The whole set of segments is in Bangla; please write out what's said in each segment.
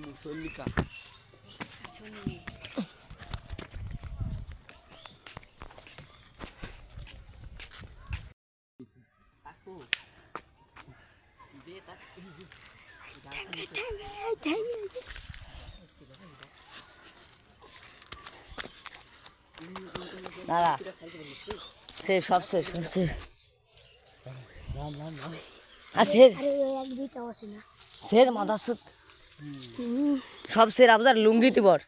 Musolika. Aku. Dia tak. দাঁড়া সে সব শেষ সব শেষ সের মাথা সুত সব সের আপনার লুঙ্গিতে বর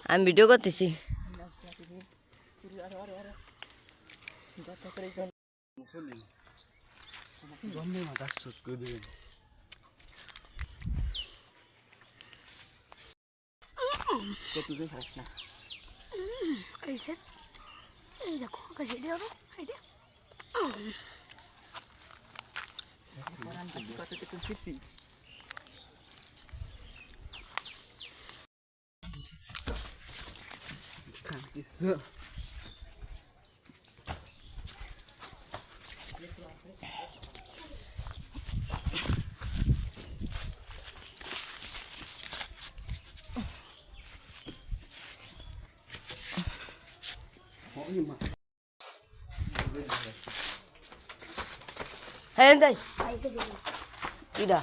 আমি ভিডিও করতেছি এই দেখো কাছে দিয়ে দাও আইডিয়া হ্যাঁ তাই কিডা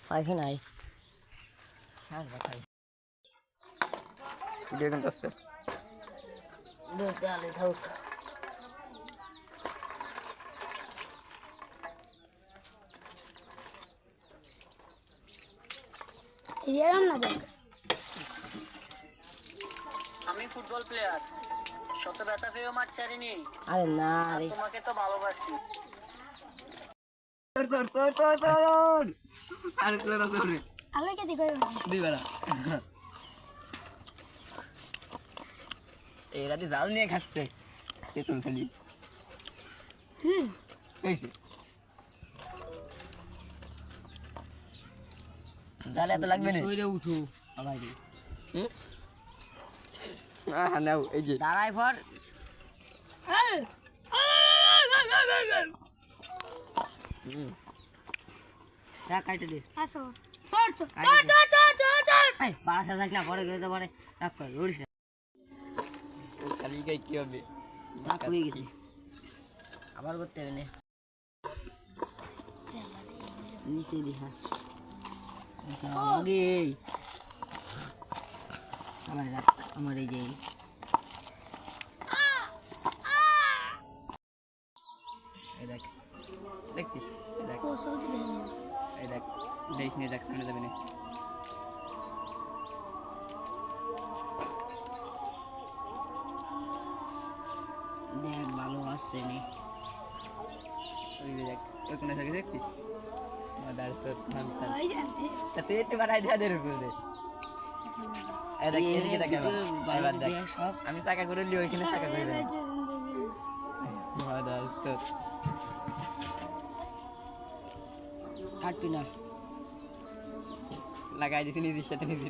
পাইখানা আই ভিডিও কিন্তু আসছে তাহলে থাক এরকম না দেখ আমি ফুটবল প্লেয়ার শত ব্যথা পেয়েও মাঠ ছাড়িনি আরে না রে তোমাকে তো ভালোবাসি আরে প্লেয়ার আছে রে আলোকে দেখো দিবারা এই রাতে জাল নিয়ে খাচ্ছে তেতুল খালি কইছে জালে এত লাগবে না ওইরে উঠো আবার হ্যাঁ নাও এই যে দাঁড়াই ফর যা কাটে দে আসো চল চল চল চল চল চল এই বাড়া থাক না পরে গেলে তো পরে রাখ কর উড়িস না খালি গাই কি হবে রাখ হয়ে গেছে আবার করতে হবে না নিচে দি হ্যাঁ আগে আমার রাখ আমার এই যে এই দেখ দেখছিস এই দেখ কৌশল দিলে এই দেখ দেখ নিয়ে দেখ সামনে যাবে না দেখ ভালো আসছে নি ওই যে দেখ ওই কোনে থেকে দেখছিস মাদার তো থামতাম ওই জানতে তাতে একটু বাড়াই দেয়া দে রুপে দে এই দেখ এদিকে দেখ এবার দেখ সব আমি চাকা করে লিও ওইখানে চাকা করে দেব মাদার তো কাটবি না লাগাই দিছি নিজের সাথে নিজে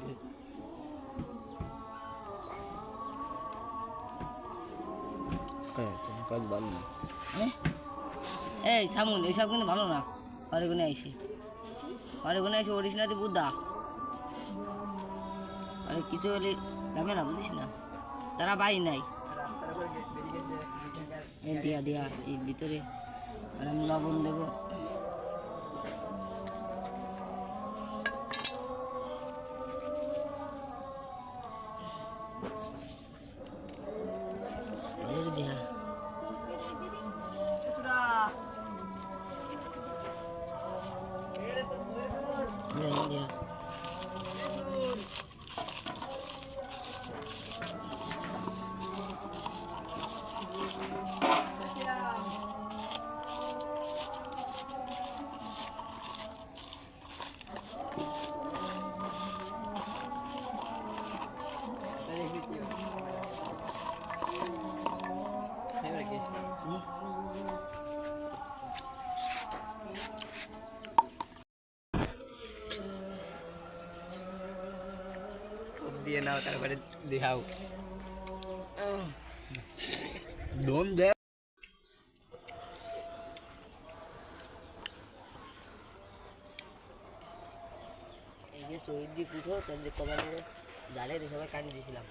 কাজ ভালো না এই সামুন এইসব কিন্তু ভালো না ঘরে গুনে আইসি ঘরে গুনে আইসি ওড়িস না তুই বুদ্ধা আরে কিছু হলে যাবে না বুঝিস না তারা বাই নাই দিয়া দিয়া এই ভিতরে আর আমি লবণ দেবো দিয়া দিয়া দিয়ে নাও তারপরে দেখাও দম দে এই যে শহীদ দি কুঠো তাদের কমানে জালে সবাই কাটি দিয়েছিলাম